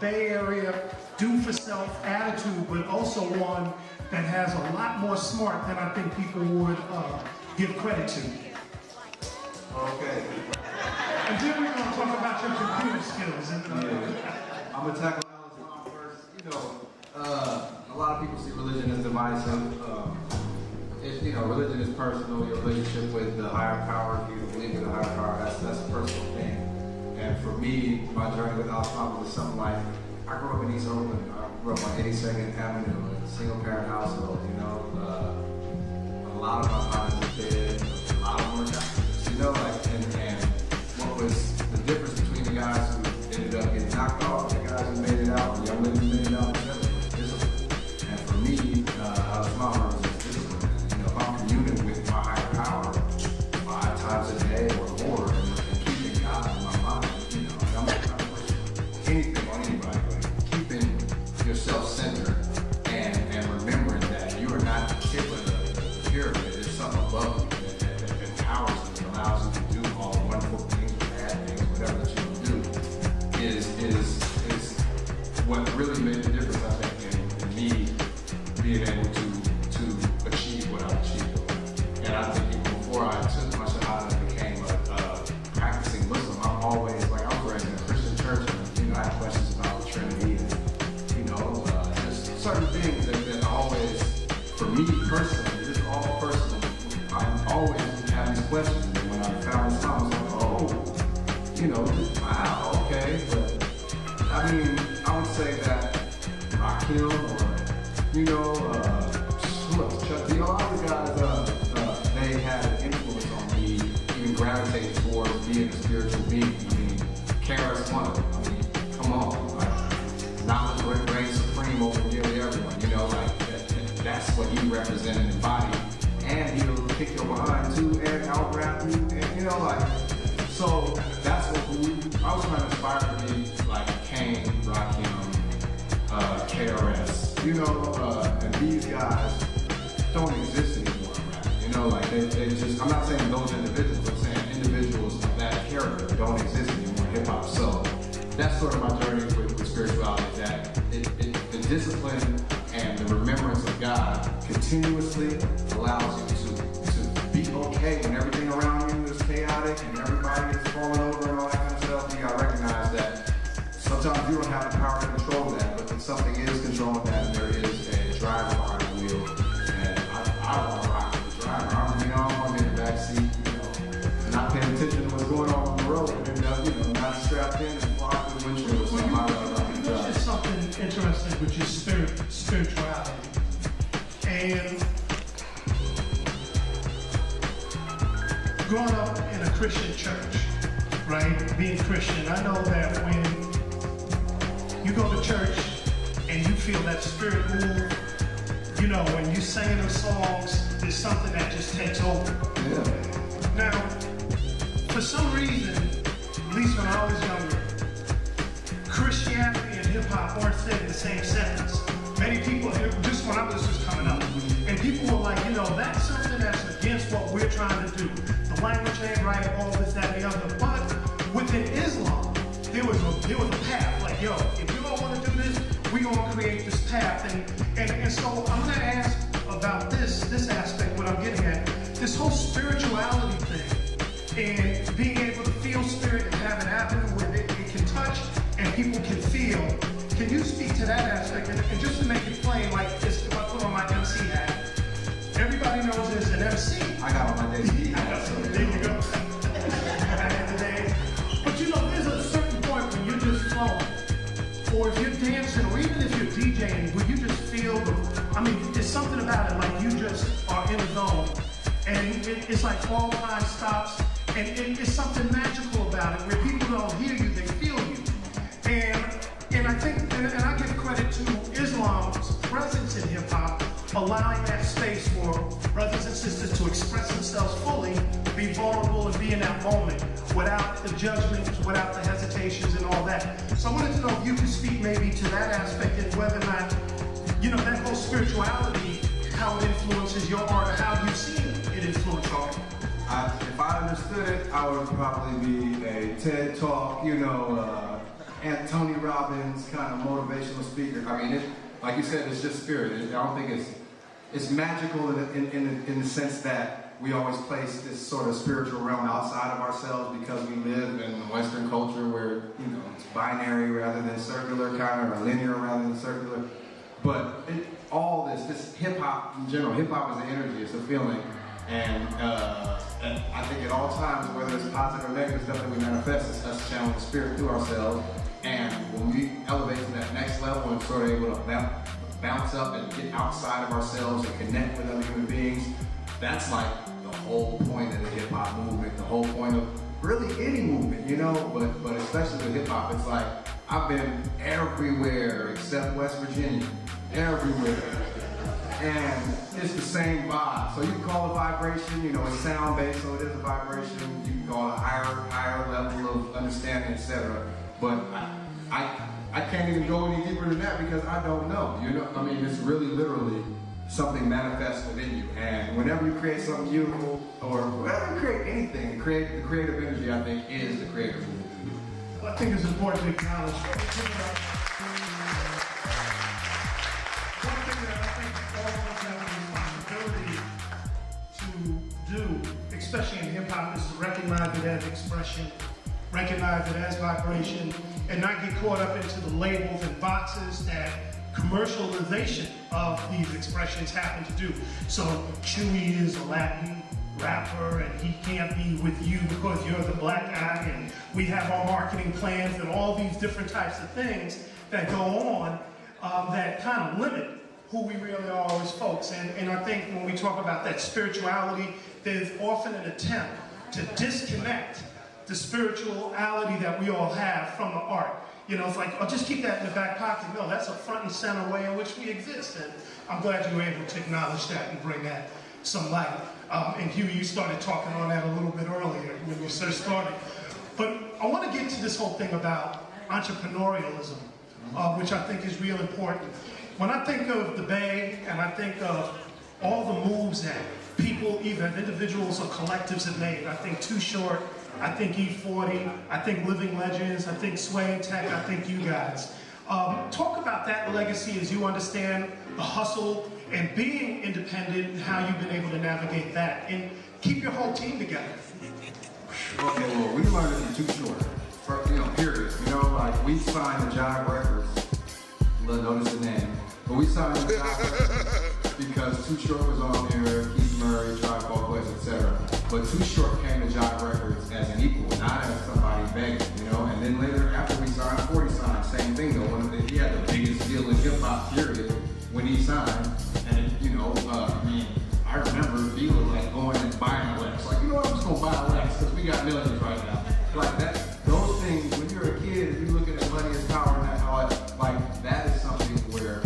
Bay Area do-for-self attitude, but also one that has a lot more smart than I think people would give credit to. Okay. And then we're going to talk about your computer skills. Yeah. I'm going to tackle Alice's mom first. You know, a lot of people see religion as divisive. Religion is personal. Your relationship with the higher power, if you believe in the higher power, that's a personal thing. And for me, my journey with Alice's mom was something like, I grew up in East Oakland. I grew up on 82nd Avenue in a single-parent household. You know, a lot of my fathers are dead. A lot of them were Catholics. You know, like, and what was the difference between the guys who ended up getting knocked off, the guys who made it out, the young ladies who made it out, was discipline. And for me, Alice's mom was discipline. You know, if I'm communing with my higher power 5 times a day or more, and keeping God in my mind, you know, and I'm not trying to push anything on anybody, but keeping yourself centered and remembering that you are not the tip of the pyramid, there's something above you that empowers you and allows you to do all the wonderful things, bad things, whatever that you can do, is what really made the difference, I think, in me being able to achieve what I've achieved. And I think even before I took my Shahada and became a practicing Muslim, I'm always, like, I was raised in a Christian church, and, you know, I had questions about the Trinity and, you know, just certain things that always, for me personally, this is all personal, I always have these questions. And when I found this out, I was like, oh, you know, wow, okay. But, I mean, I would say that Rakim or, you know, Chuck D, a lot of the guys, they had an influence on me, even gravitating towards being a spiritual being. I mean, KRS One, I mean, come on, like, knowledge reigns supreme over nearly everyone, you know, like, that's what he represented in body, and he'll kick your behind too, and out-rap you, and, you know, like, so that's what I was trying to inspire to be, like, Kane, Rakim, KRS, you know, and these guys don't exist anymore, right? You know, like, they just, I'm not saying those individuals, I'm saying individuals of that character don't exist anymore in hip-hop. So that's sort of my journey with spirituality, that the discipline and the remembrance of God continuously allows you to be okay when everything around you is chaotic and everybody is falling over and all that kind of stuff. You gotta recognize that sometimes you don't have the power to control that, but something is controlling that, and there is a driver behind the wheel. And I want to rock with the driver. I want to be in the back seat, you know, not paying attention to what's going on the road, and end up, you know, not strapped in and flying through the windshield or something. You mentioned something interesting with your spirituality. And growing up in a Christian church, right? Being Christian, I know that when you go to church and you feel that spirit move, you know, when you sing those songs, there's something that just takes over. Yeah. Now, for some reason, at least when I was younger, Christianity and hip-hop weren't said in the same sentence. Many people, just when I was just coming up, and people were like, you know, that's something that's against what we're trying to do. The language ain't right, all this, that, and the other. But within Islam, there was a path. Like, yo, if you don't want to do this, we're going to create this path. And so I'm going to ask about this aspect, what I'm getting at, this whole spirituality thing, and being able to feel spirit and have an avenue where it can touch and people can feel. Can you speak to that aspect? And just to make it plain, like this, if I put on my MC hat, everybody knows there's an MC. I got on my DJ hat. So there you go. Back in the day. But you know, there's a certain point when you're just flowing, or if you're dancing, or even if you're DJing, where you just feel there's something about it, like you just are in a zone, and it's like all time stops, and it's something magical about it, where people don't hear you, they feel you. And I think, and I give credit to Islam's presence in hip-hop, allowing that space for brothers and sisters to express themselves fully, be vulnerable, and be in that moment without the judgments, without the hesitations and all that. So I wanted to know if you could speak maybe to that aspect and whether or not, you know, that whole spirituality, how it influences your art, or how you've seen it influence art. If I understood it, I would probably be a TED Talk, you know, and Tony Robbins kind of motivational speaker. I mean, like you said, it's just spirit. I don't think it's magical in the sense that we always place this sort of spiritual realm outside of ourselves because we live in Western culture where, you know, it's binary rather than circular, kind of, or linear rather than circular. But all this hip-hop in general, hip-hop is an energy, it's a feeling. And I think at all times, whether it's positive or negative stuff that we manifest, it's us channeling the spirit through ourselves. And when we elevate to that next level and sort of able to bounce up and get outside of ourselves and connect with other human beings, that's like the whole point of the hip-hop movement, the whole point of really any movement, you know, but especially with hip-hop, it's like I've been everywhere except West Virginia, everywhere. And it's the same vibe. So you can call it vibration, you know, it's sound-based, so it is a vibration. You can call it a higher level of understanding, etc. But I can't even go any deeper than that because I don't know. You know, I mean, it's really literally something manifests within you. And whenever you create something beautiful, or whenever you create anything, the creative energy, I think, is the creative movement. Well, I think it's important to acknowledge one thing that I think all of us have the responsibility to do, especially in hip-hop, is to recognize it as expression, recognize it as vibration, and not get caught up into the labels and boxes that commercialization of these expressions happen to do. So Chewy is a Latin rapper and he can't be with you because you're the black guy, and we have our marketing plans and all these different types of things that go on that kind of limit who we really are as folks. And I think when we talk about that spirituality, there's often an attempt to disconnect the spirituality that we all have from the art. You know, it's like, oh, just keep that in the back pocket. No, that's a front and center way in which we exist. And I'm glad you were able to acknowledge that and bring that some light. And Hugh, you started talking on that a little bit earlier when you first started. But I want to get to this whole thing about entrepreneurialism, which I think is real important. When I think of the Bay and I think of all the moves that people, either individuals or collectives, have made, I think Too Short, I think E40, I think Living Legends, I think Sway Tech, I think you guys. Talk about that legacy as you understand the hustle and being independent and how you've been able to navigate that and keep your whole team together. Okay, well, we learned it from Too Short, you know, period. You know, like we signed the Jive Records, notice the name, but we signed the Jive Records because Too Short was on there, Keith Murray, Tribe Called Quest, etc. But Too Short came to Jive Records as an equal, not as somebody begging, you know. And then later, after we signed, 40 signed, same thing though. He had the biggest deal in hip hop period when he signed, and you know, I mean, I remember Vila like going and buying a Lex, like, you know what, I'm just gonna buy a Lex because we got millions right now. Like that, those things. When you're a kid, if you're looking at money as power and that, like that is something where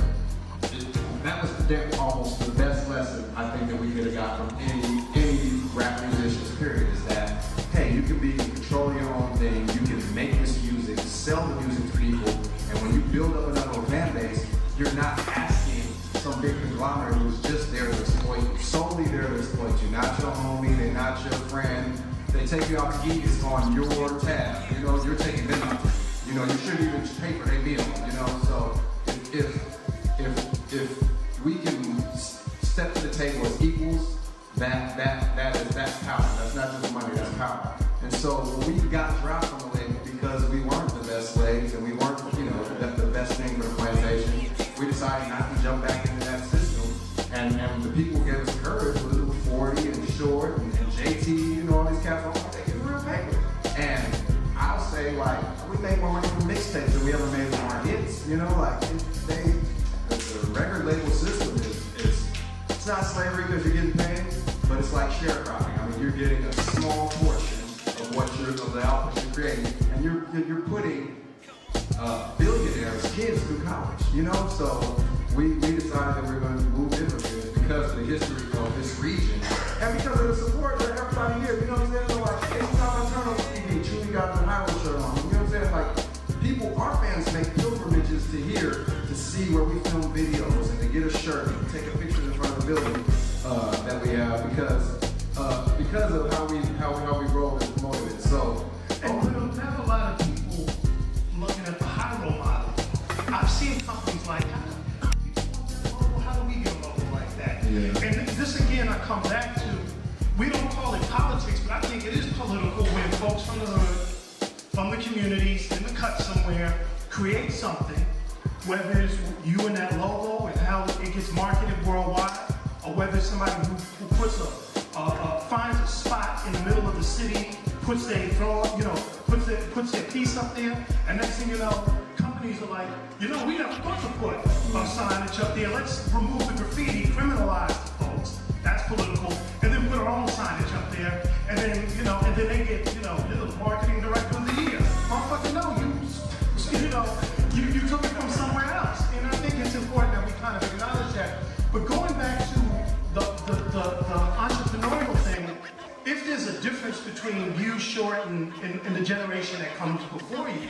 that was almost the best lesson I think that we could have got from any rap musicians, period, is that, hey, you can be in control of your own thing, you can make this music, sell the music to people, and when you build up another fan base, you're not asking some big conglomerate who's just there to exploit you, solely there to exploit you, not your homie, they're not your friend, they take you out to eat, it's on your tab, you know, you're taking them out, you know, you shouldn't even pay for their meal, you know, so if we can step to the table as equals, that's power. That's not just money, that's power. And so when we got dropped from the label because we weren't the best slaves and we weren't, you know, the best thing for the plantation, we decided not to jump back into that system. And the people who gave us courage was 40 and Short and JT, you know, all these cats, all they get real paper. And I'll say, like, we made more money from mixtapes than we ever made from our hits. You know, like, the record label system it's not slavery because you're getting paid, but it's like sharecropping. I mean, you're getting a small portion of the output you're creating, and you're putting billionaires' kids through college. You know, so we decided that we were going to move differently because of the history of this region and because of the support that everybody here. You know what I'm saying? So like, anytime I turn on TV, Chewy got the Highway shirt on. You know what I'm saying? Like, people, our fans make pilgrimages to here to see where we film videos and to get a shirt and take a picture in front of the building that we have because of how we roll and promote it. So, and there's a lot of people looking at the I've seen companies like, how do we get a logo like that? Yeah. And this again, I come back to, we don't call it politics, but I think it is political when folks from the hood, from the communities, in the cut somewhere, create something, whether it's you and that logo and how it gets marketed worldwide, or whether it's somebody who puts finds a spot in the middle of the city, puts their piece up there, and next thing you know, companies are like, you know, we never thought to put signage up there. Let's remove the graffiti, criminalize the folks. That's political, and then put our own signage up there, and then they get the marketing director of the year. Motherfucker, no, you took it from somewhere else, and I think it's important that we kind of acknowledge that. But going back to the entrepreneurial thing, if there's a difference between you, Short, and the generation that comes before you,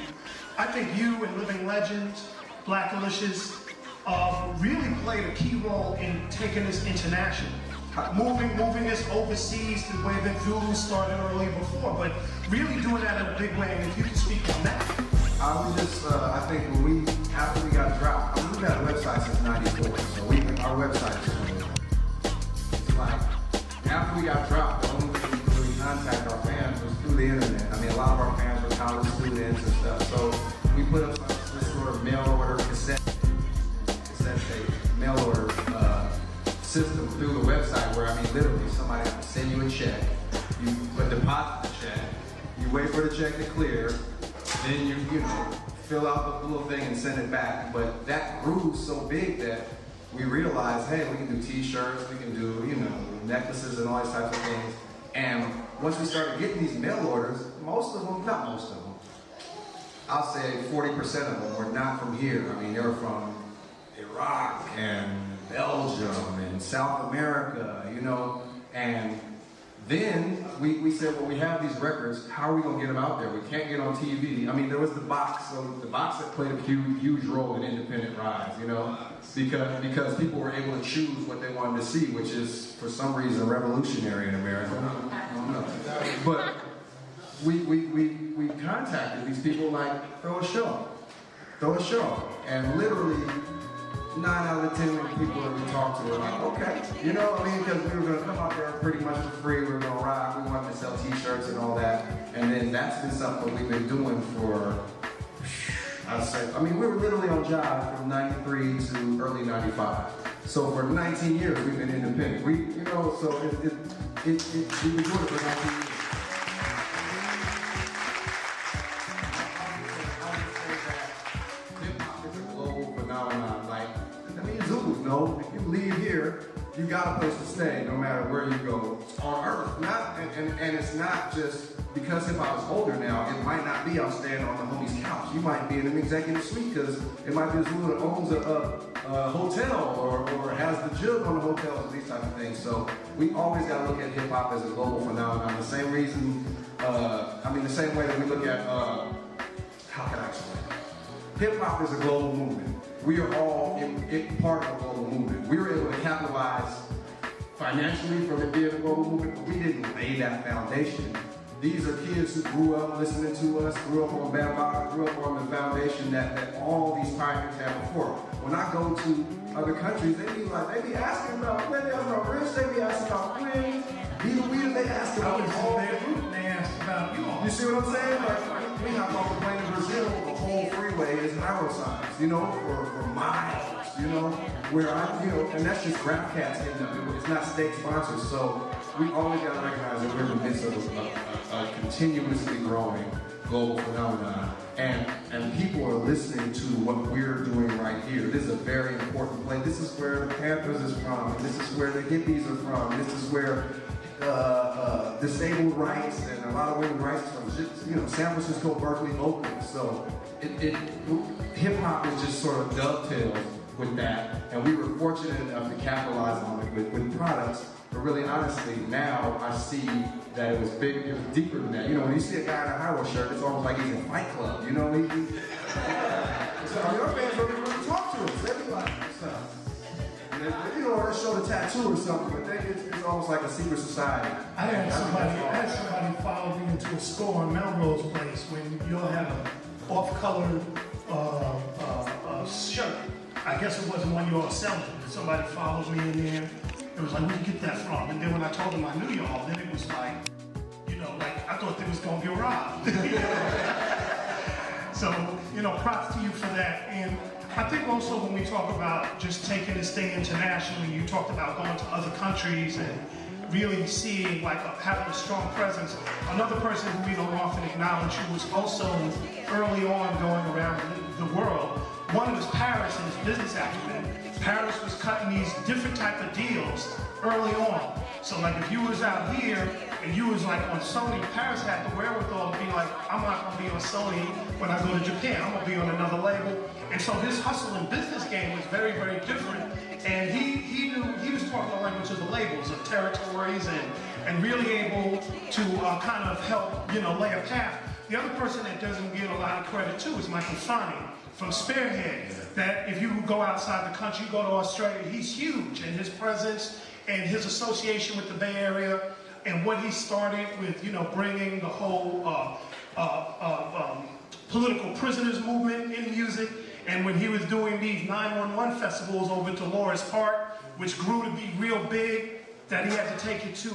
I think you and Living Legends, Black Alicious, really played a key role in taking this international. Moving this overseas the way that Zulu started early before, but really doing that in a big way, and if you can speak on that. I think after we got dropped, we've had a website since '94, so our website is like, after we got dropped, the only way we could really contact our fans was through the internet. I mean, a lot of our fans were college students and stuff, so we put up some sort of mail order cassette tape, mail order system through the website where, I mean, literally somebody has to send you a check, you deposit the check, you wait for the check to clear, then you fill out the little thing and send it back. But that grew so big that we realized, hey, we can do t-shirts, we can do, necklaces and all these types of things. And once we started getting these mail orders, not most of them, I'll say 40% of them were not from here. I mean, they were from Iraq and Belgium and South America, and then we said, well, we have these records, how are we going to get them out there? We can't get on TV. I mean, there was the box, so the box that played a huge role in independent rise, because people were able to choose what they wanted to see, which is, for some reason, revolutionary in America. I don't know. But we contacted these people like, throw a show. And literally, 9 out of 10 people that we talked to were like, okay, because we were going to come out there pretty much for free, we were going to rock, we wanted to sell t-shirts and all that, and then that's been something we've been doing for, we were literally on job from 93 to early 95. So for 19 years, we've been independent. We've been doing it for 19 years. No, if you leave here, you got a place to stay no matter where you go on earth. And it's not just because if I was older now, it might not be I'm staying on the homie's couch. You might be in an executive suite because it might be a Zulu that owns a hotel or has the jug on the hotels and these types of things. So we always got to look at hip hop as a global phenomenon. The same reason, the same way that we look at, how can I explain? Hip hop is a global movement. We are all part of a global movement. We were able to capitalize financially from it being a global movement, but we didn't lay that foundation. These are kids who grew up listening to us, grew up on Bambaataa, grew up on the foundation that all these pioneers had before. When I go to other countries, they be asking about where they are rich, they be asking about Queen, they ask about all they ask about you all. You see what I'm saying? Like, we have off the plane in Brazil, the whole freeway is an arrow signs, for miles, where and that's just rap cats hitting up. It's not state sponsors, so we always got to recognize that we're in the midst of a continuously growing global phenomenon, and people are listening to what we're doing right here. This is a very important place. This is where the Panthers is from, and this is where the hippies are from. This is where disabled rights and a lot of women's rights from San Francisco, Berkeley, Oakland. So hip hop is just sort of dovetails with that, and we were fortunate enough to capitalize on it with products. But really, honestly, now I see that it was big, it was deeper than that. When you see a guy in a Highway shirt, it's almost like he's in Fight Club. So our fans don't even really talk to us. They be like, what's up? Let's show the tattoo or something, but it's almost like a secret society. I had somebody follow me into a store on Melrose Place when you'll have an off-colored I guess it wasn't one you all selling. Somebody followed me in there. It was like, where'd you get that from? And then when I told them I knew y'all, then it was like, you know, like I thought they was gonna get robbed. So, you know, props to you for that. And I think also when we talk about just taking this thing internationally, you talked about going to other countries and really seeing like having a strong presence. Another person who we don't often acknowledge who was also early on going around the world, one was Paris and his business acumen. Paris was cutting these different type of deals early on. So like if you was out here and you was like on Sony, Paris had the wherewithal to be like, I'm not gonna be on Sony when I go to Japan, I'm gonna be on another label. And so his hustle and business game was very, very different. And he knew, he was talking the language of the labels, of territories, and really able to kind of help, you know, lay a path. The other person that doesn't get a lot of credit too is Michael Fani from Spearhead. That if you go outside the country, you go to Australia, he's huge, and his presence and his association with the Bay Area and what he started with, you know, bringing the whole political prisoners movement in music. And when he was doing these 911 festivals over at Dolores Park, which grew to be real big, that he had to take it to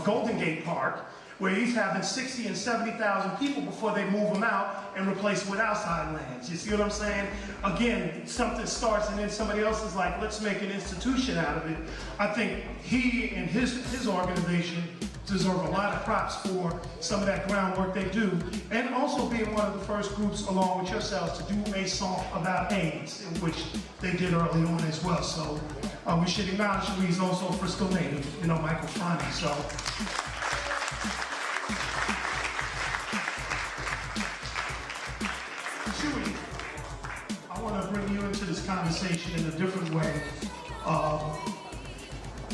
Golden Gate Park, where he's having 60 and 70,000 people before they move them out and replace it with outside lands. You see what I'm saying? Again, something starts and then somebody else is like, let's make an institution out of it. I think he and his organization deserve a lot of props for some of that groundwork they do, and also being one of the first groups, along with yourselves, to do a song about AIDS, which they did early on as well. So we should acknowledge him. He's also a Frisco native, you know, Michael Fani. So. Chewy, I want to bring you into this conversation in a different way.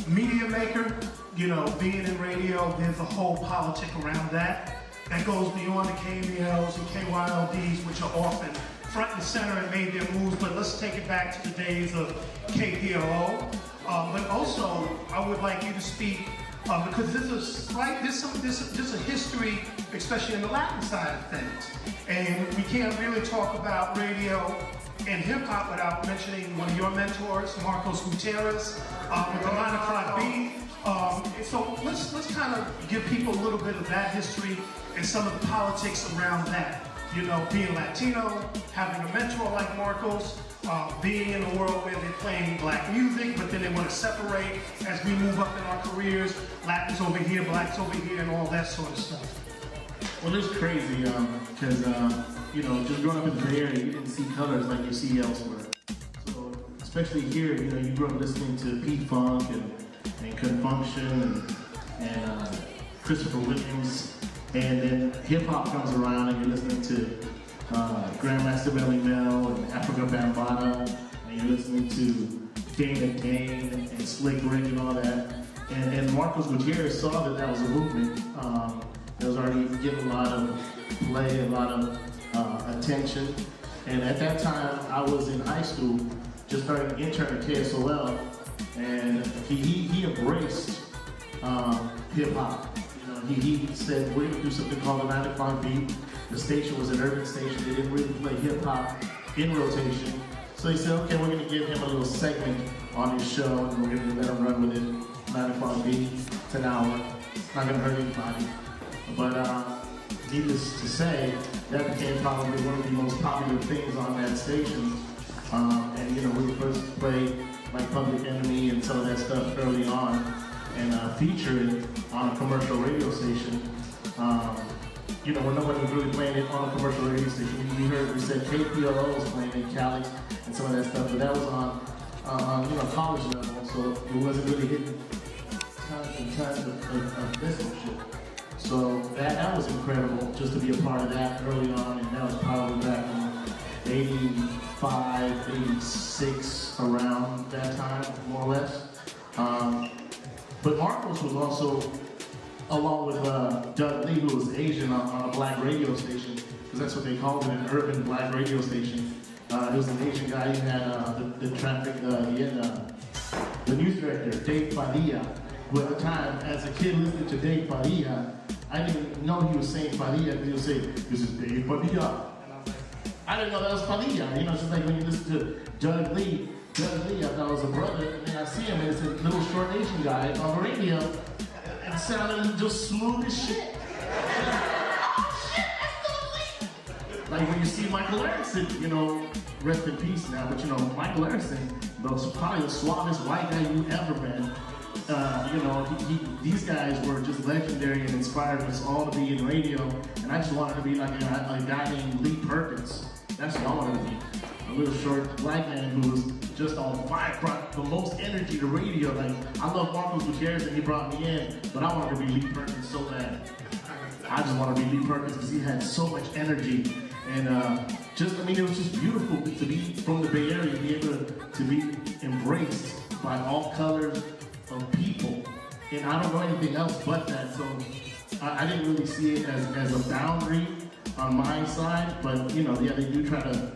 Media maker, you know, being in radio, there's a whole politic around that. That goes beyond the KBLs and KYLDs, which are often front and center and made their moves, but let's take it back to the days of KPLO. But also, I would like you to speak, because there's a history, especially in the Latin side of things. And we can't really talk about radio and hip-hop without mentioning one of your mentors, Marcos Gutierrez, with the 9 o'clock beat. So let's kind of give people a little bit of that history and some of the politics around that. You know, being Latino, having a mentor like Marcos, being in a world where they're playing black music, but then they want to separate as we move up in our careers, Latins over here, blacks over here, and all that sort of stuff. Well, it's crazy, because, you know, just growing up in the Bay Area, you didn't see colors like you see elsewhere. So, especially here, you know, you grew up listening to P-Funk and Confunction and Christopher Williams, and then hip-hop comes around and you're listening to Grandmaster Melly Mel and Africa Bambaataa, and you're listening to Dana Dane and Slick Rick and all that. And Marcos Gutierrez saw that was a movement that was already getting a lot of play, a lot of attention. And at that time, I was in high school, just starting to intern at KSOL, and he embraced hip-hop. You know, he said, we're gonna do something called the 9 o'clock beat. The station was an urban station. They didn't really play hip-hop in rotation. So he said, okay, we're gonna give him a little segment on his show, and we're gonna let him run with it. 9 o'clock beat, it's an hour. It's not gonna hurt anybody. But needless to say, that became probably one of the most popular things on that station. And you know, we first played like Public Enemy and some of that stuff early on, and featured it on a commercial radio station. You know, when nobody was really playing it on a commercial radio station, we said KPLO was playing in Cali and some of that stuff, but that was on you know, college level, so it wasn't really hitting tons and tons of listenership. So that was incredible, just to be a part of that early on, and that was probably back in 85, 86, around that time, more or less. But Marcos was also, along with Doug Lee, who was Asian on a black radio station, because that's what they called it, an urban black radio station. It was an Asian guy. He had the traffic, he had the news director, Dave Padilla, who at the time, as a kid listening to Dave Padilla, I didn't even know he was saying Padilla, because he would say, this is Dave Padilla. And I was like, I didn't know that was Padilla. You know, it's just like when you listen to Judge Lee, I thought it was a brother, and then I see him, and it's a little short Asian guy on the radio, and it sounded just smooth as shit. Oh shit, that's Judge Lee! Like when you see Michael Erickson, you know, rest in peace now, but you know, Michael Erickson, probably the suavest white guy you ever met. You know, these guys were just legendary and inspired us all to be in radio, and I just wanted to be like a guy named Lee Perkins. That's what I wanted to be. A little short black man who was just on fire, brought the most energy to radio. Like, I love Marcos Gutierrez and he brought me in, but I wanted to be Lee Perkins so bad. I just wanted to be Lee Perkins because he had so much energy. And I mean, it was just beautiful to be from the Bay Area, to be able to be embraced by all colors of people. And I don't know anything else but that, so I didn't really see it as a boundary on my side, but you know, yeah, they do try to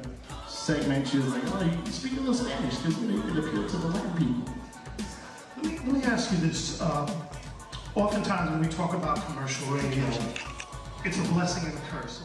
segment you like, oh, you speak a little Spanish, because you know, you can appeal to the white people. Let me ask you this. Oftentimes when we talk about commercial radio, it's a blessing and a curse.